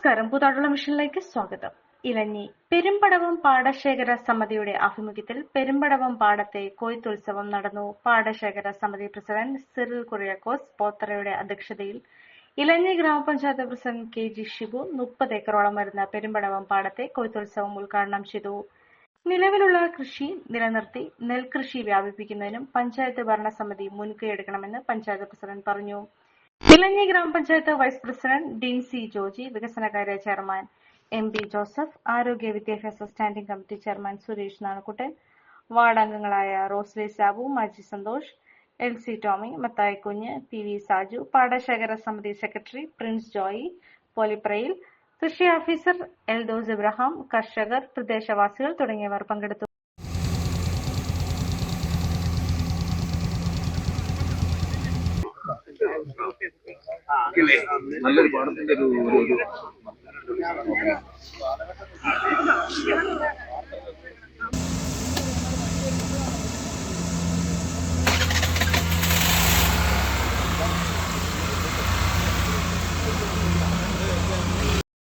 നമസ്കാരം. കൂത്താട്ടുള്ള മിഷനിലേക്ക് സ്വാഗതം. ഇലഞ്ഞി പെരുമ്പടവം പാടശേഖര സമിതിയുടെ ആഭിമുഖ്യത്തിൽ പെരുമ്പടവം പാടത്തെ കൊയ്ത്തുത്സവം നടന്നു. പാടശേഖര സമിതി പ്രസിഡന്റ് സിറിൽ കുറിയാക്കോസ് പോത്തറയുടെ അധ്യക്ഷതയിൽ ഇലഞ്ഞി ഗ്രാമപഞ്ചായത്ത് പ്രസിഡന്റ് KG ഷിബു 30 ഏക്കറോളം വരുന്ന പെരുമ്പടവം പാടത്തെ കൊയ്ത്തുത്സവം ഉദ്ഘാടനം ചെയ്തു. നിലവിലുള്ള കൃഷി നിലനിർത്തി നെൽകൃഷി വ്യാപിപ്പിക്കുന്നതിനും പഞ്ചായത്ത് ഭരണസമിതി മുൻകൈയെടുക്കണമെന്ന് പഞ്ചായത്ത് പ്രസിഡന്റ് പറഞ്ഞു. ഇലഞ്ഞി ഗ്രാമപഞ്ചായത്ത് vice president Dean C Joji, വികസനകാര്യ ചെയർമാൻ MB ജോസഫ്, ആരോഗ്യ വിദ്യാഭ്യാസ standing committee chairman Suresh Nanakkuttan, ward അംഗങ്ങളായ റോസ്ലി സാബു, മാജി സന്തോഷ്, LC ടോമി, മത്തായി കുഞ്ഞ്, PV സാജു, പാടശേഖര സമിതി സെക്രട്ടറി പ്രിൻസ് ജോയി പോലിപ്രയിൽ, കൃഷി ഓഫീസർ എൽദോസ് ഇബ്രഹാം, കർഷകർ, പ്രദേശവാസികൾ തുടങ്ങിയവർ പങ്കെടുത്തു. നല്ലൊരു പാടത്തിന്റെ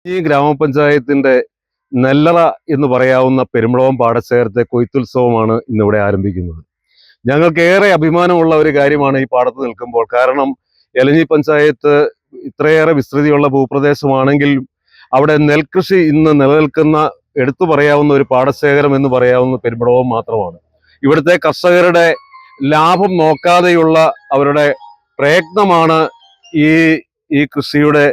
ഈ ഗ്രാമപഞ്ചായത്തിന്റെ നെല്ലറ എന്ന് പറയാവുന്ന പെരുമ്പടവം പാടശേഖരത്തെ കൊയ്ത്തുത്സവമാണ് ഇന്നിവിടെ ആരംഭിക്കുന്നത്. ഞങ്ങൾക്ക് ഏറെ അഭിമാനമുള്ള ഒരു കാര്യമാണ് ഈ പാടത്ത് നിൽക്കുമ്പോൾ. കാരണം ഇലഞ്ഞി പഞ്ചായത്ത് ഇത്രയേറെ വിസ്തൃതിയുള്ള ഭൂപ്രദേശമാണെങ്കിൽ അവിടെ നെൽകൃഷി ഇന്ന് നിലനിൽക്കുന്ന എടുത്തു പറയാവുന്ന ഒരു പാടശേഖരം എന്ന് പറയാവുന്ന പെരുമ്പടവം മാത്രമാണ്. ഇവിടുത്തെ കർഷകരുടെ ലാഭം നോക്കാതെയുള്ള അവരുടെ പ്രയത്നമാണ് ഈ കൃഷിയുടെ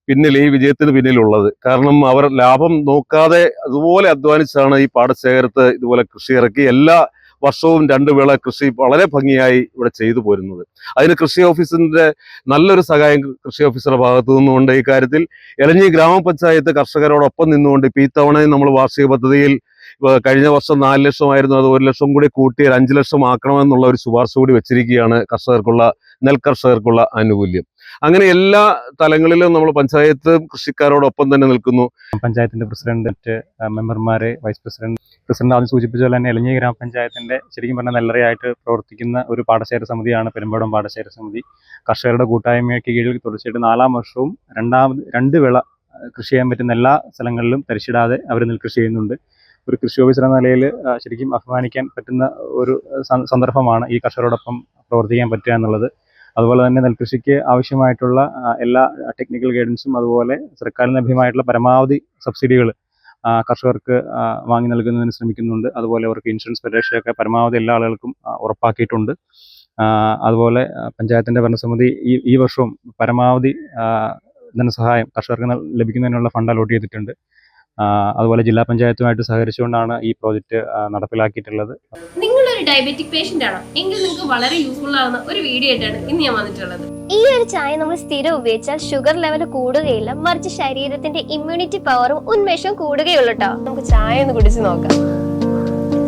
പിന്നിൽ, ഈ വിജയത്തിന് പിന്നിലുള്ളത്. കാരണം അവർ ലാഭം നോക്കാതെ അതുപോലെ അധ്വാനിച്ചാണ് ഈ പാടശേഖരത്ത് ഇതുപോലെ കൃഷി ഇറക്കി എല്ലാ വർഷവും 2 വേള കൃഷി വളരെ ഭംഗിയായി ഇവിടെ ചെയ്തു പോരുന്നത്. അതിന് കൃഷി ഓഫീസിന്റെ നല്ലൊരു സഹായം കൃഷി ഓഫീസറുടെ ഭാഗത്തു നിന്നുകൊണ്ട് ഈ കാര്യത്തിൽ ഇലഞ്ഞി ഗ്രാമപഞ്ചായത്ത് കർഷകരോടൊപ്പം നിന്നുകൊണ്ട് ഇപ്പൊ ഈ തവണയും നമ്മൾ വാർഷിക പദ്ധതിയിൽ കഴിഞ്ഞ വർഷം 4 ലക്ഷമായിരുന്നു, അത് 1 ലക്ഷം കൂടി കൂട്ടി 5 ലക്ഷം ആക്കണമെന്നുള്ള ഒരു ശുപാർശ കൂടി വെച്ചിരിക്കുകയാണ് നെൽകർഷകർക്കുള്ള ആനുകൂല്യം. അങ്ങനെ എല്ലാ തലങ്ങളിലും നമ്മൾ പഞ്ചായത്ത് കൃഷിക്കാരോടൊപ്പം തന്നെ നിൽക്കുന്നു. പഞ്ചായത്തിന്റെ പ്രസിഡന്റ്, മെമ്പർമാരെ, വൈസ് പ്രസിഡന്റ് ആദ്യം സൂചിപ്പിച്ച പോലെ തന്നെ ഇലഞ്ഞി ഗ്രാമപഞ്ചായത്തിന്റെ ശരിക്കും പറഞ്ഞാൽ നെല്ലറയായിട്ട് പ്രവർത്തിക്കുന്ന ഒരു പാടശേഖര സമിതിയാണ് പെരുമ്പടവം പാടശേഖര സമിതി. കർഷകരുടെ കൂട്ടായ്മയ്ക്ക് കീഴിൽ തുടർച്ചയായിട്ട് 4-ാം വർഷവും 2 വേള കൃഷി ചെയ്യാൻ പറ്റുന്ന എല്ലാ സ്ഥലങ്ങളിലും തരിച്ചിടാതെ അവർ നെൽകൃഷി ചെയ്യുന്നുണ്ട്. ഒരു കൃഷി ഓഫീസർ എന്ന നിലയിൽ ശരിക്കും അഭിമാനിക്കാൻ പറ്റുന്ന ഒരു സന്ദർഭമാണ് ഈ കർഷകരോടൊപ്പം പ്രവർത്തിക്കാൻ പറ്റുക എന്നുള്ളത്. അതുപോലെ തന്നെ നെൽകൃഷിക്ക് ആവശ്യമായിട്ടുള്ള എല്ലാ ടെക്നിക്കൽ ഗൈഡൻസും അതുപോലെ സർക്കാരിന് ലഭ്യമായിട്ടുള്ള പരമാവധി സബ്സിഡികൾ കർഷകർക്ക് വാങ്ങി നൽകുന്നതിന് ശ്രമിക്കുന്നുണ്ട്. അതുപോലെ അവർക്ക് ഇൻഷുറൻസ് പരിരക്ഷയൊക്കെ പരമാവധി എല്ലാ ആളുകൾക്കും ഉറപ്പാക്കിയിട്ടുണ്ട്. അതുപോലെ പഞ്ചായത്തിൻ്റെ ഭരണസമിതി ഈ വർഷവും പരമാവധി ധനസഹായം കർഷകർക്ക് ലഭിക്കുന്നതിനുള്ള ഫണ്ട് അലോട്ട് ചെയ്തിട്ടുണ്ട്. അതുപോലെ ജില്ലാ പഞ്ചായത്തുമായിട്ട് സഹകരിച്ചുകൊണ്ടാണ് ഈ പ്രോജക്റ്റ് നടപ്പിലാക്കിയിട്ടുള്ളത്. നിങ്ങളൊരു ഡയബറ്റിക് പേഷ്യന്റ് ആണോ എങ്കിൽ നിങ്ങൾക്ക് വളരെ യൂസ്ഫുൾ ആവുന്ന ഒരു വീഡിയോ ആയിട്ടാണ് ഇന്ന് ഞാൻ വന്നിട്ടുള്ളത്. ഈ ഒരു ചായ നമ്മൾ സ്ഥിരം ഉപയോഗിച്ചാൽ ഷുഗർ ലെവൽ കൂടുകയില്ല, മറിച്ച് ശരീരത്തിന്റെ ഇമ്മ്യൂണിറ്റി പവറും ഉന്മേഷവും കൂടുകയുള്ളൂ കേട്ടോ. നമുക്ക് ചായ ഒന്ന് കുടിച്ച് നോക്കാം.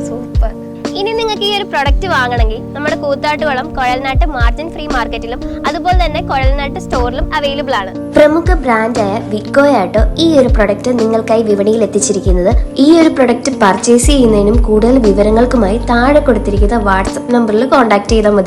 സൂപ്പർ. ഇനി നിങ്ങൾക്ക് ഈ ഒരു പ്രൊഡക്റ്റ് വാങ്ങണമെങ്കിൽ നമ്മുടെ കൂത്താട്ടുകുളം കുഴൽനാട്ട് മാർജിൻ ഫ്രീ മാർക്കറ്റിലും അതുപോലെ തന്നെ കുഴൽനാട്ട് സ്റ്റോറിലും അവൈലബിൾ ആണ്. പ്രമുഖ ബ്രാൻഡായ വിക്കോയാട്ടോ ഈ ഒരു പ്രൊഡക്റ്റ് നിങ്ങൾക്കായി വിപണിയിൽ എത്തിച്ചിരിക്കുന്നത്. ഈ ഒരു പ്രൊഡക്റ്റ് പർച്ചേസ് ചെയ്യുന്നതിനും കൂടുതൽ വിവരങ്ങൾക്കുമായി താഴെ കൊടുത്തിരിക്കുന്ന വാട്സ്ആപ്പ് നമ്പറിൽ കോൺടാക്ട് ചെയ്താൽ മതി.